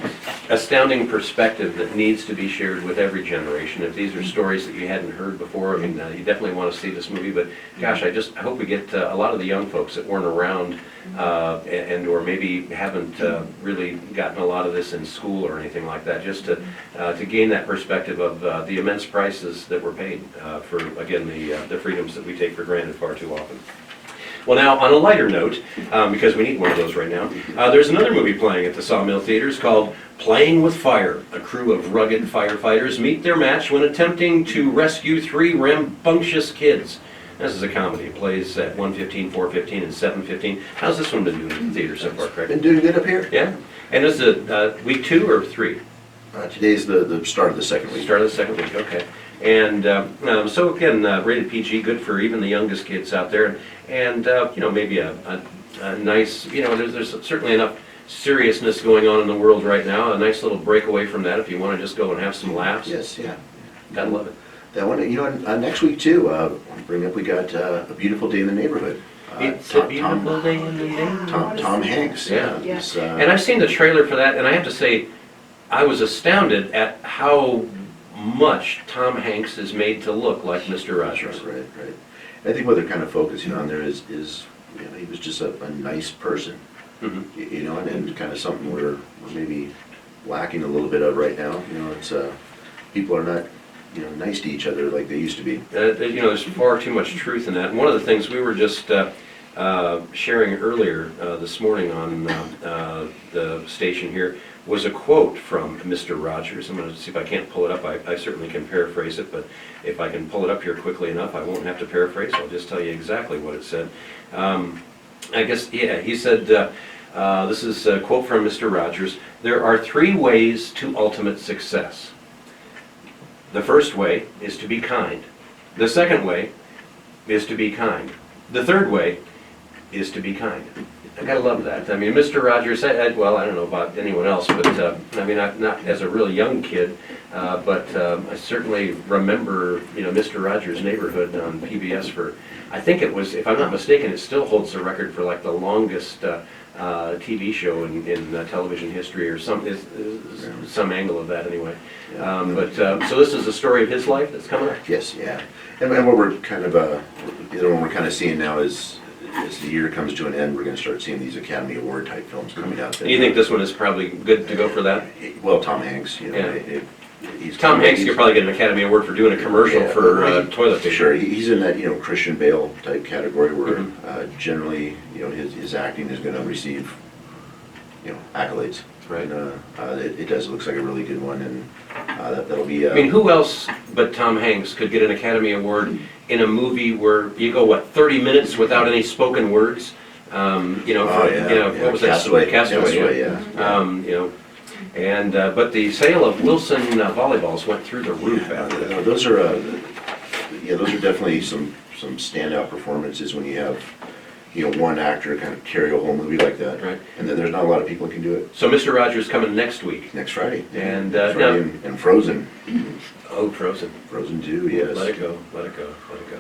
astounding perspective that needs to be shared with every generation. If these are stories that you hadn't heard before, I mean, you definitely want to see this movie, but gosh, I hope we get a lot of the young folks that weren't around and or maybe haven't really gotten a lot of this in school or anything like that, just to gain that perspective of the immense prices that were paid for, again, the freedoms that we take for granted far too often. Well, now, on a lighter note, because we need one of those right now, there's another movie playing at the Sawmill Theaters called Playing with Fire. A crew of rugged firefighters meet their match when attempting to rescue 3 rambunctious kids. This is a comedy. It plays at 1:15, 4:15, and 7:15. How's this one been doing in the theater so far, Craig?
Been doing good up here.
Yeah? And is it week 2 or 3?
Today's the start of the second week.
Start of the second week, okay. And so again, rated PG, good for even the youngest kids out there. And you know, maybe a nice, you know, there's certainly enough seriousness going on in the world right now. A nice little breakaway from that if you want to just go and have some laughs.
Yes, yeah.
Gotta love it.
That one, you know, next week too, we got A Beautiful Day in the Neighborhood.
It's a beautiful day in the neighborhood.
Tom Hanks.
Yeah.
he's,
And I've seen the trailer for that, and I have to say, I was astounded at how much Tom Hanks is made to look like Mr. Rogers.
Right. I think what they're kind of focusing on there is you know, he was just a nice person,
Mhm.
you know, and kind of something we're maybe lacking a little bit of right now. You know, it's people are not, you know, nice to each other like they used to be.
You know, there's far too much truth in that. And one of the things we were just sharing earlier this morning on the station here was a quote from Mr. Rogers. I'm going to see if I can't pull it up. I certainly can paraphrase it, but if I can pull it up here quickly enough, I won't have to paraphrase. I'll just tell you exactly what it said. I guess, yeah, he said, this is a quote from Mr. Rogers, "There are 3 ways to ultimate success. The first way is to be kind. The second way is to be kind. The third way is to be kind." I gotta love that. I mean, Mr. Rogers, well, I don't know about anyone else, but I mean, not as a really young kid, but I certainly remember, you know, Mr. Rogers' Neighborhood on PBS for, I think it was, if I'm not mistaken, it still holds the record for like the longest TV show in television history, or some angle of that anyway. So this is a story of his life that's coming up.
Yes, yeah. And what we're kind of, the other one we're kind of seeing now is, as the year comes to an end, we're going to start seeing these Academy Award type films coming out.
And you think this one is probably good to go for that?
Well, Tom Hanks, you know,
Yeah.
he's
Tom Hanks could probably get an Academy Award for doing a commercial
Yeah,
for toilet paper.
Sure, he's in that, you know, Christian Bale type category where generally, you know, his acting is going to receive, you know, accolades.
Right.
And it looks like a really good one, and that'll be.
I mean, who else but Tom Hanks could get an Academy Award in a movie where you go, what, 30 minutes without any spoken words? You know,
Oh, yeah, yeah.
what was that?
Castaway.
Castaway,
yeah.
You know, and, but the sale of Wilson volleyballs went through the roof after that.
Those are, those are definitely some standout performances when you have, one actor kind of carry a whole movie like that.
Right.
And then there's not a lot of people who can do it.
So Mr. Rogers coming next week.
Next Friday.
And,
Friday
now,
and Frozen.
oh, Frozen.
Frozen 2, yes.
Let it go, let it go, let it go.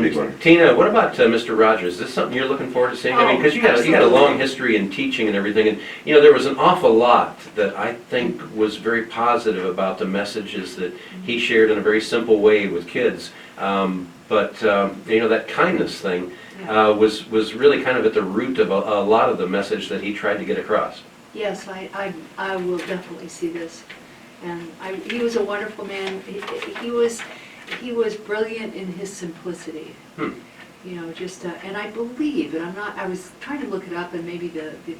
Big one.
Tina, what about Mr. Rogers? Is this something you're looking forward to seeing? I mean, because you got a
absolutely.
long history in teaching and everything, and there was an awful lot that I think was very positive about the messages that he shared in a very simple way with kids. But that kindness thing was really kind of at the root of a lot of the message that he tried to get across.
Yes, I will definitely see this. And he was a wonderful man. He was brilliant in his simplicity. And I believe, and I was trying to look it up, and maybe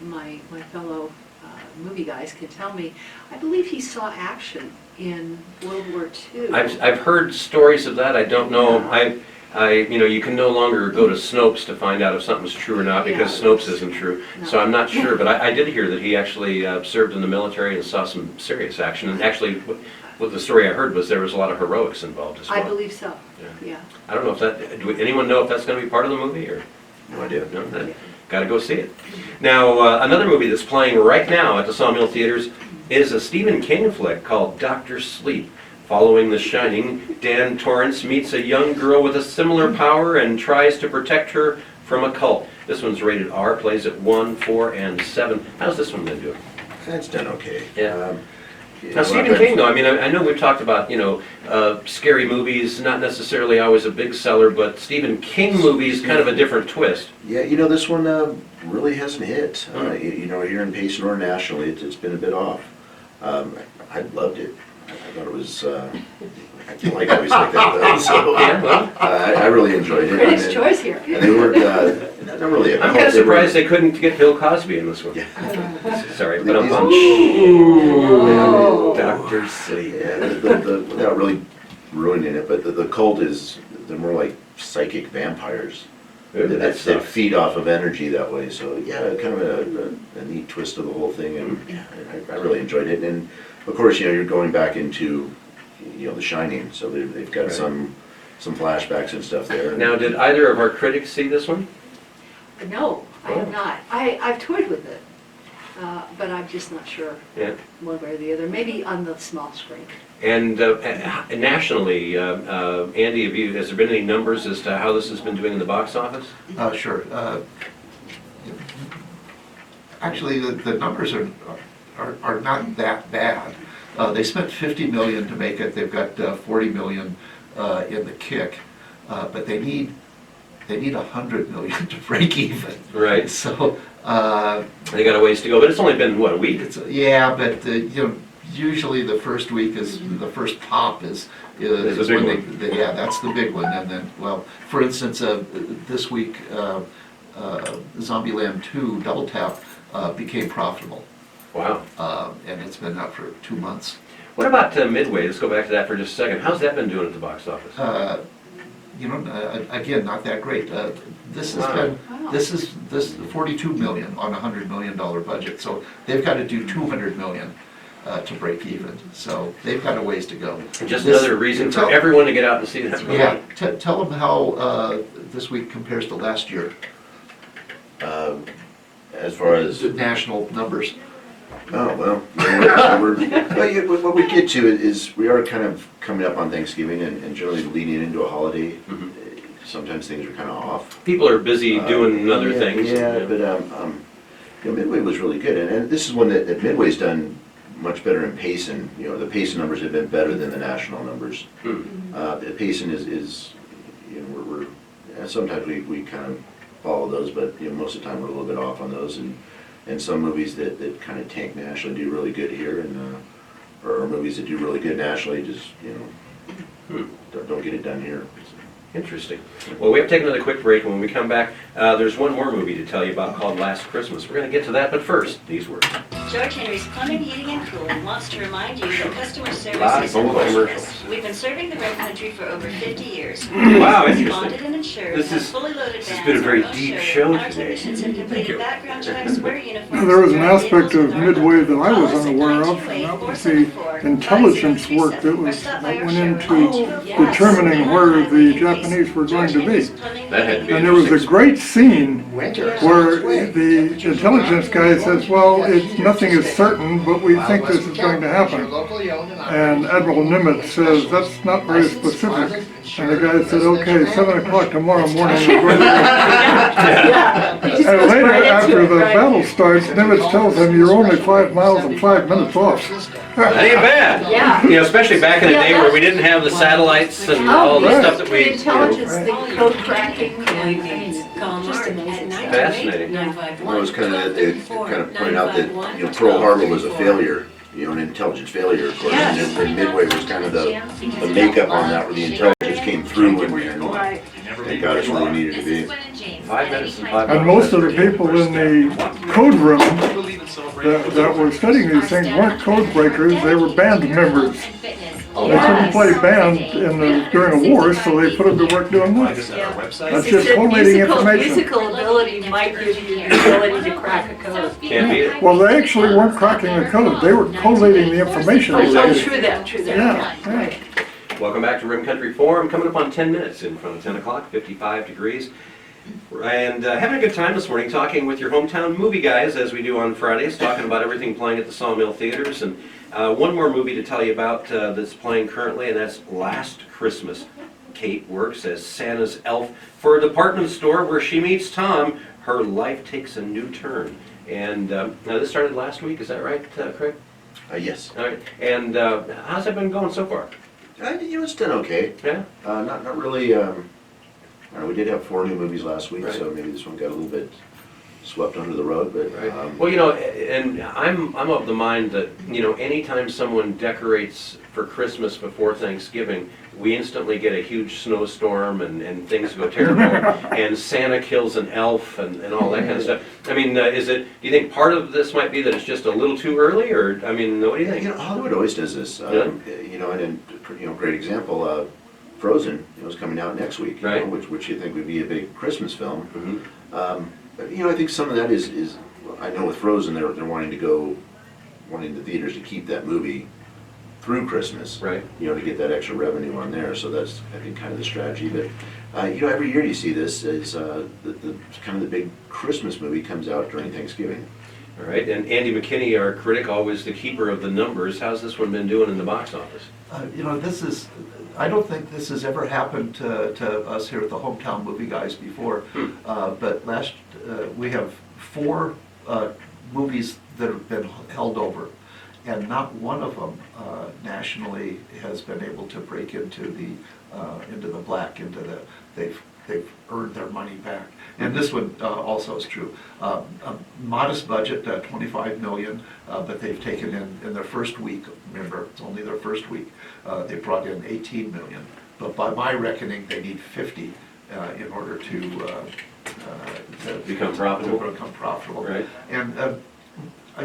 my fellow movie guys can tell me, I believe he saw action in World War II.
I've heard stories of that. I don't know. You can no longer go to Snopes to find out if something's true or not, because
Yeah.
Snopes isn't true.
No.
So I'm not sure, but I did hear that he actually served in the military and saw some serious action. And actually, what the story I heard was there was a lot of heroics involved as well.
I believe so, yeah.
I don't know if anyone know if that's going to be part of the movie, or?
No idea.
No, then gotta go see it. Now, another movie that's playing right now at the Sawmill Theaters is a Stephen King flick called Dr. Sleep. Following The Shining, Dan Torrance meets a young girl with a similar power and tries to protect her from a cult. This one's rated R, plays at 1, 4, and 7. How's this one been doing?
That's done okay.
Yeah. Now, Stephen King, though, I mean, I know we've talked about, scary movies, not necessarily always a big seller, but Stephen King movies, kind of a different twist.
Yeah, this one really hasn't hit. Here in Payson or nationally, it's been a bit off. I loved it. I thought it was, I can like always like that though, so
Yeah, well,
I really enjoyed it.
Critics'
And
choice here.
they weren't, not really a
I'm
cult,
kind of
they were-
surprised they couldn't get Bill Cosby in this one.
Yeah.
Sorry, but I'm
Oh.
Dr. Sleep.
Yeah, without really ruining it, but the cult they're more like psychic vampires. That feed off of energy that way, so yeah, kind of a neat twist of the whole thing, and yeah, I really enjoyed it. And of course, you're going back into, The Shining, so they've got
Right.
some flashbacks and stuff there.
Now, did either of our critics see this one?
No, I
Oh.
have not. I've toyed with it, but I'm just not sure
Yeah.
one way or the other. Maybe on the small screen.
And nationally, Andy, has there been any numbers as to how this has been doing in the box office?
Sure. Actually, the numbers are not that bad. They spent $50 million to make it. They've got $40 million in the kick, but they need $100 million to break even.
Right.
So
They got a ways to go, but it's only been, what, a week?
yeah, but usually the first week is the first pop is
Is the big
when yeah, that's the big one. And then, well, for instance, this week Zombieland 2 Double Tap became profitable.
Wow.
And it's been out for 2 months.
What about Midway? Let's go back to that for just a second. How's that been doing at the box office?
Again, not that great. This has
Wow.
been,
Wow.
this is 42 million on a $100 million budget. So they've got to do 200 million to break even. So they've got a ways to go.
Just
This-
another reason for
tell-
everyone to get out and see that movie.
Yeah, tell them how this week compares to last year.
As far as,
The national numbers.
oh, well, what we get to is we are kind of coming up on Thanksgiving and generally leading into a holiday.
Mhm.
Sometimes things are kind of off.
People are busy doing other
Yeah,
things.
Yeah, but Midway was really good, and this is one that Midway's done much better in Payson. The Payson numbers have been better than the national numbers.
Hmm.
The Payson is we're sometimes we kind of follow those, but most of the time we're a little bit off on those, and some movies that kind of tank nationally do really good here, and or movies that do really good nationally just don't get it done here.
Interesting. Well, we have to take another quick break. When we come back, there's one more movie to tell you about called Last Christmas. We're going to get to that, but first, these words.
George Henry's Plumbing, Heating, and Cooling wants to remind you that customer service
Live
is
phone
priceless.
commercials.
We've been serving the Red Country for over 50 years.
Wow,
Bonded
interesting.
and insured,
This
have
is-
fully loaded
this has
vans,
been a very
our own
deep
chauffeur,
show
and our
today.
technicians have completed background checks, wear uniforms.
There was an
drive
aspect
vehicles
of
with our
Midway that I was
Call us at
unaware of,
928
and that was
474
the intelligence work that
5737, or
was,
stop by
that
our
went
show
into
at 205
determining where the
Highway in
Japanese were going to be.
George Henry's Plumbing,
That had to be
And there was a
interesting.
great scene
Winter.
where the intelligence guy says, well, nothing is certain, but we think this is going to happen. And Admiral Nimitz says, that's not very specific. And the guy said, okay, 7 o'clock tomorrow morning, we're going to
Yeah. He just
And
goes
later,
right into
after
it,
the
right?
battle starts, Nimitz tells him, you're only 5 miles and 5 minutes off.
That ain't bad.
Yeah.
You know, especially back in the
Yeah,
day where we didn't have the satellites and all the
right.
stuff that we,
The intelligence, the code cracking, and
Call
just
Mark at
amazing.
928
Fascinating.
951
Well, it was kind of, it kind of pointed out that, you know, Pearl Harbor was a failure, you know, an intelligence failure, of course. And then Midway was kind of the makeup on that, where the intelligence came through and
Right.
got us where we needed to be.
5 minutes and 5
And most of the people in the code room that were studying these things weren't code breakers, they were band members. They couldn't play band during a war, so they put them to work doing
Find
this.
us at our website.
That's
It's
just
a
collating
musical,
information.
musical ability might give you the ability to crack a code.
Can't beat it.
Well, they actually weren't cracking the code, they were collating the information.
Oh,
they
so
did.
true that, true that.
Yeah,
Right.
Welcome back to Rim Country Forum, coming up on 10 minutes in front of 10 o'clock, 55 degrees. And having a good time this morning talking with your hometown movie guys, as we do on Fridays, talking about everything playing at the Sawmill Theaters. And one more movie to tell you about that's playing currently, and that's Last Christmas. Kate works as Santa's elf for a department store where she meets Tom. Her life takes a new turn. And now this started last week, is that right, Craig?
Yes.
All right. And how's that been going so far?
You know, it's done okay.
Yeah?
Not really, we did have 4 new movies last week,
Right.
so maybe this one got a little bit swept under the rug, but,
Right. Well, you know, and I'm of the mind that, you know, anytime someone decorates for Christmas before Thanksgiving, we instantly get a huge snowstorm and things go terrible, and Santa kills an elf and all that kind of stuff. I mean, do you think part of this might be that it's just a little too early, or, I mean, what do you think?
you know, Hollywood always does this.
Yeah.
You know, and, great example, Frozen, is coming out next week, you know,
Right.
which you think would be a big Christmas film.
Mhm.
But, you know, I think some of that is I know with Frozen, they're wanting the theaters to keep that movie through Christmas.
Right.
You know, to get that extra revenue on there, so that's, I think, kind of the strategy. But, you know, every year you see this, is the kind of the big Christmas movie comes out during Thanksgiving.
All right, and Andy McKinney, our critic, always the keeper of the numbers. How's this one been doing in the box office?
You know, I don't think this has ever happened to us here at the Hometown Movie Guys before. But we have 4 movies that have been held over, and not one of them nationally has been able to break into the black, they've earned their money back. And this one also is true. A modest budget, 25 million, but they've taken in their first week, remember, it's only their first week, they brought in 18 million. But by my reckoning, they need 50 in order to
Become profitable.
To become profitable.
Right.
And,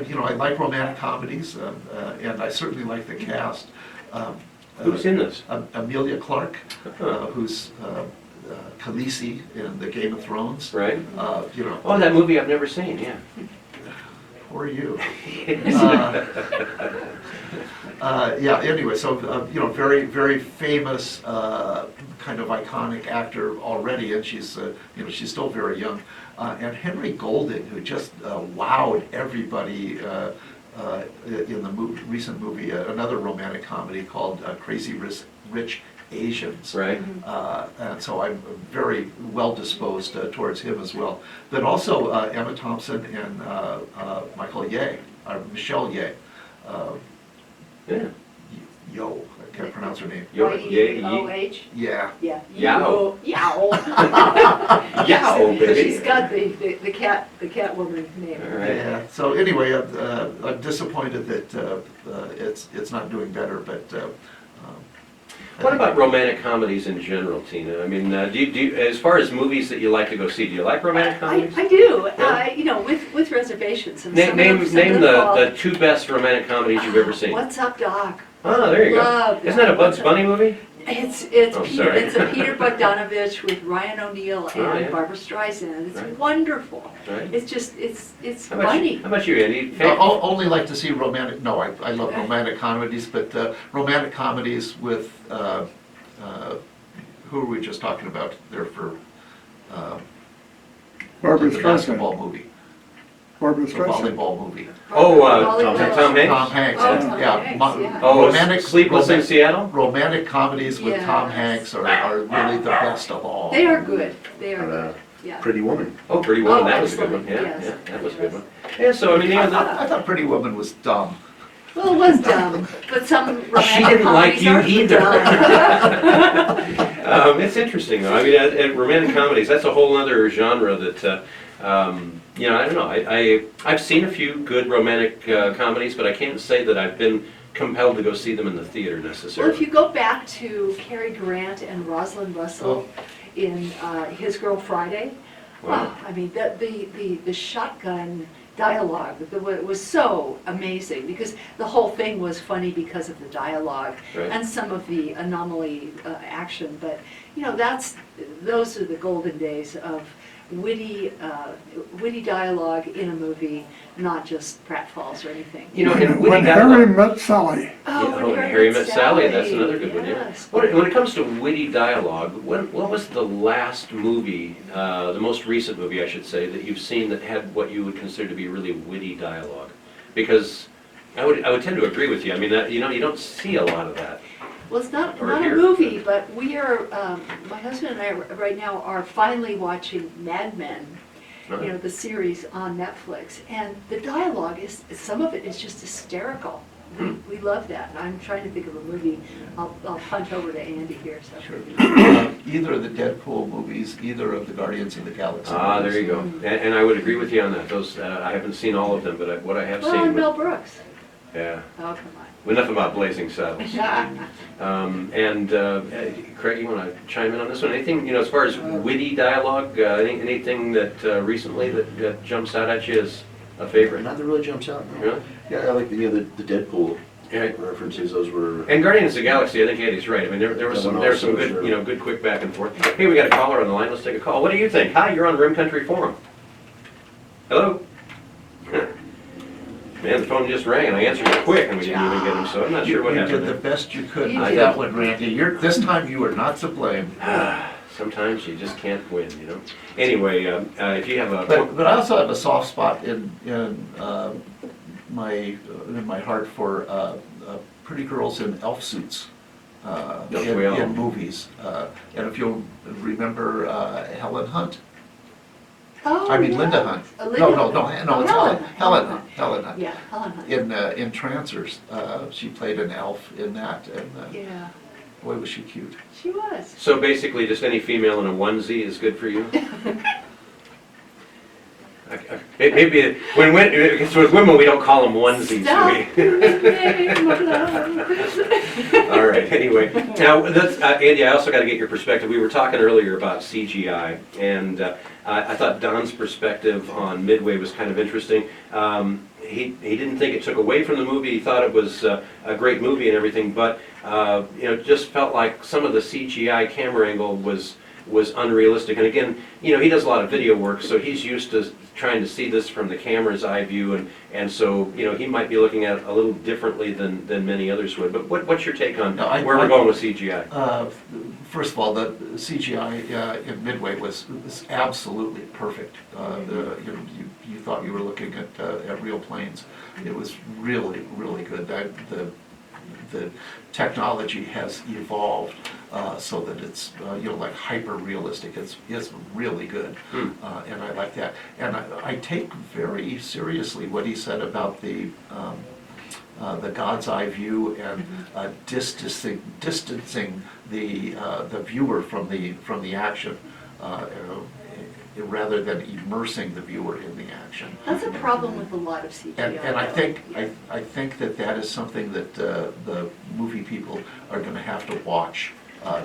you know, I like romantic comedies, and I certainly like the cast.
Who's in this?
Amelia Clarke, who's Khaleesi in the Game of Thrones.
Right.
You know.
Oh, that movie I've never seen, yeah.
Or you. Yeah, anyway, so, you know, very, very famous, kind of iconic actor already, and she's, you know, she's still very young. And Henry Golding, who just wowed everybody in the recent movie, another romantic comedy called Crazy Rich Asians.
Right.
And so I'm very well disposed towards him as well. But also Emma Thompson and Michelle Ye.
Yeah.
Yo, I can't pronounce her name.
Y-E-O-H?
Yeah.
Yeah.
Yao.
Yao.
Yao, baby.
She's got the cat woman name.
All right.
Yeah. So anyway, I'm disappointed that it's not doing better, but.
What about romantic comedies in general, Tina? I mean, do you, as far as movies that you like to go see, do you like romantic comedies?
I do,
Yeah.
you know, with reservations. And
Name
some of them
the
fall.
2 best romantic comedies you've ever seen.
What's Up, Doc?
Oh, there you
Love
go.
that.
Isn't that a Bugs Bunny movie?
It's
Oh,
Peter,
sorry.
it's a Peter Bogdanovich with Ryan O'Neal and
Oh, yeah.
Barbara Streisand. It's
Right.
wonderful.
Right.
It's just, it's
How about
funny.
you, how about you, Andy?
I only like to see romantic, no, I love romantic comedies, but romantic comedies with, who were we just talking about there for
Barbara
the
Streisand.
basketball movie,
Barbara
the
Streisand.
volleyball movie?
Oh,
Volleyball.
Tom Hanks?
Tom Hanks,
Oh, Tom
yeah.
Hanks, yeah.
Oh,
Romantic,
Sleepless in Seattle?
romantic comedies with Tom
Yes.
Hanks are really the best of all.
They are good, they are
And,
good, yeah.
Pretty Woman.
Oh, Pretty Woman,
Oh,
that was a good one,
excellent,
yeah,
yes.
yeah, that was a good one. Yeah, so I mean, yeah, that,
I thought Pretty Woman was dumb.
Well, it was dumb, but some
She
romantic
didn't like
comedies
you
aren't
either.
dumb.
it's interesting though, I mean, and romantic comedies, that's a whole other genre that, you know, I don't know, I've seen a few good romantic comedies, but I can't say that I've been compelled to go see them in the theater
Well,
necessarily.
if you go back to Cary Grant and Rosalind Russell in His Girl Friday,
Wow.
I mean, the shotgun dialogue was so amazing because the whole thing was funny because of the dialogue
Right.
and some of the anomaly action. But you know, those are the golden days of witty dialogue in a movie, not just pratfalls or anything.
You know, and
When
witty
Harry
dialogue.
Met Sally.
Oh, and Harry Met Sally, that's another good one, yeah.
Yes.
When it comes to witty dialogue, what was the last movie, the most recent movie, I should say, that you've seen that had what you would consider to be really witty dialogue? Because I would tend to agree with you. I mean, you know, you don't see a lot of that.
Well, it's not
Or
a
here.
movie, but we are, my husband and I right now are finally watching Mad Men, you know, the series on Netflix. And the dialogue some of it is just hysterical. We love that. I'm trying to think of a movie. I'll punt over to Andy here, so.
Sure. Either of the Deadpool movies, either of the Guardians of the Galaxy
Ah,
movies.
there you go. And I would agree with you on that. Those, I haven't seen all of them, but what I have
Well,
seen.
and Mel Brooks.
Yeah.
Oh, come
Enough about Blazing Saddles.
on.
Craig, you want to chime in on this one? Anything, you know, as far as witty dialogue, anything that recently that jumps out at you as a favorite?
Not that really jumps out. No.
Really?
Yeah, I like the Deadpool
Yeah.
references. Those were.
And Guardians of the Galaxy, I think Andy's right. I mean, there was
That
some,
one
there was some
also,
good,
sure.
you know, good quick back and forth. Hey, we got a caller on the line. Let's take a call. What do you think? Hi, you're on Rim Country Forum. Hello? Man, the phone just rang and I answered it quick and we didn't even get him, so I'm not sure what
You
happened
did the
there.
best you could
You
with
did.
that one, Randy. This time you are not to blame.
Sometimes you just can't win, you know? Anyway, if you have a...
But I also have a soft spot in my heart for pretty girls in elf suits
Don't we all?
in movies. And if you'll remember Helen Hunt.
Oh,
I mean
yeah.
Linda Hunt.
Linda
No,
Hunt.
it's
Helen.
Helen Hunt. Helen Hunt.
Yeah, Helen Hunt.
In Trancers, she played an elf in that, and
Yeah,
boy was she cute.
she was.
So basically, just any female in a onesie is good for you? Maybe, because with women, we don't call them onesies,
Stop
do
the name of love.
we? All right, anyway. Now, Andy, I also got to get your perspective. We were talking earlier about CGI, and I thought Don's perspective on Midway was kind of interesting. He didn't think it took away from the movie. He thought it was a great movie and everything, but you know, just felt like some of the CGI camera angle was unrealistic. And again, you know, he does a lot of video work, so he's used to trying to see this from the camera's eye view, and so, you know, he might be looking at it a little differently than many others would. But what's your take on where we're going with CGI?
First of all, the CGI in Midway was absolutely perfect. You thought you were looking at real planes. It was really, really good. The technology has evolved so that it's you know, like hyper realistic. It's really good, and I like that. And I take very seriously what he said about the God's eye view and distancing the viewer from the action. Rather than immersing the viewer in the action.
That's a problem with a lot of CGI.
And I think that is something that the movie people are going to have to watch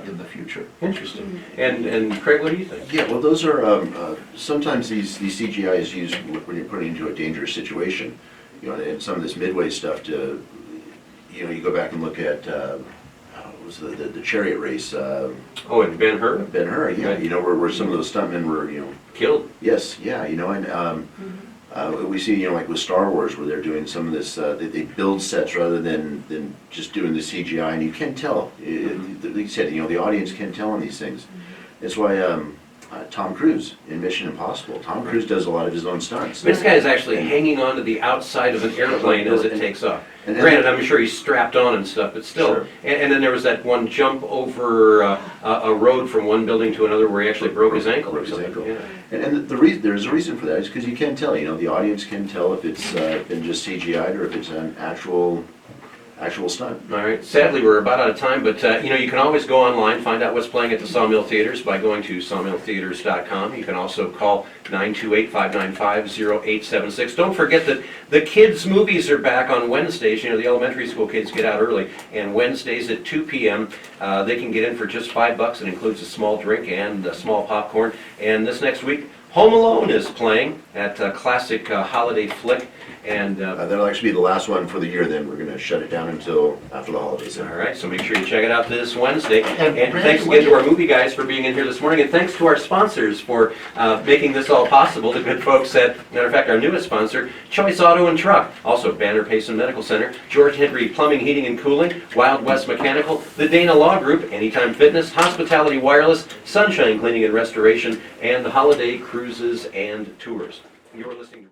in the future.
Interesting. And Craig, what do you think?
Yeah, well, those are, sometimes these CGI is used when you're put into a dangerous situation. You know, and some of this Midway stuff you know, you go back and look at, what was the chariot race,
Oh, and Ben-Hur
Ben-Hur, yeah,
Right.
you know, where some of those stuntmen were, you know,
killed.
yes, yeah, you know, and we see, you know, like with Star Wars, where they're doing some of this, they build sets rather than just doing the CGI, and you can tell, like you said, you know, the audience can tell on these things. That's why Tom Cruise in Mission Impossible, Tom Cruise does a lot of his own stunts.
This guy is actually hanging onto the outside of an airplane as it takes off.
And-
Granted, I'm sure he's strapped on and stuff, but still.
Sure.
And then there was that one jump over a road from one building to another where he actually broke his ankle or
Broke his
something.
ankle.
Yeah.
And there's a reason for that, is because you can tell, you know, the audience can tell if it's been just CGI'd or if it's an actual stunt.
All right, sadly, we're about out of time, but you know, you can always go online, find out what's playing at the Sawmill Theaters by going to sawmilltheaters.com. You can also call 928-595-0876. Don't forget that the kids' movies are back on Wednesdays. You know, the elementary school kids get out early, and Wednesdays at 2 p.m. They can get in for just $5. It includes a small drink and a small popcorn. And this next week, Home Alone is playing at Classic Holiday Flick. And
That'll actually be the last one for the year, then we're gonna shut it down until after the holidays.
all right, so make sure you check it out this Wednesday. And
Randy,
thanks again to our movie guys for being in here this morning, and thanks to our sponsors for making this all possible. The good folks at, matter of fact, our newest sponsor, Choice Auto and Truck, also Banner Payson Medical Center, George Henry Plumbing, Heating and Cooling, Wild West Mechanical, the Dana Law Group, Anytime Fitness, Hospitality Wireless, Sunshine Cleaning and Restoration, and the Holiday Cruises and Tours. You're listening to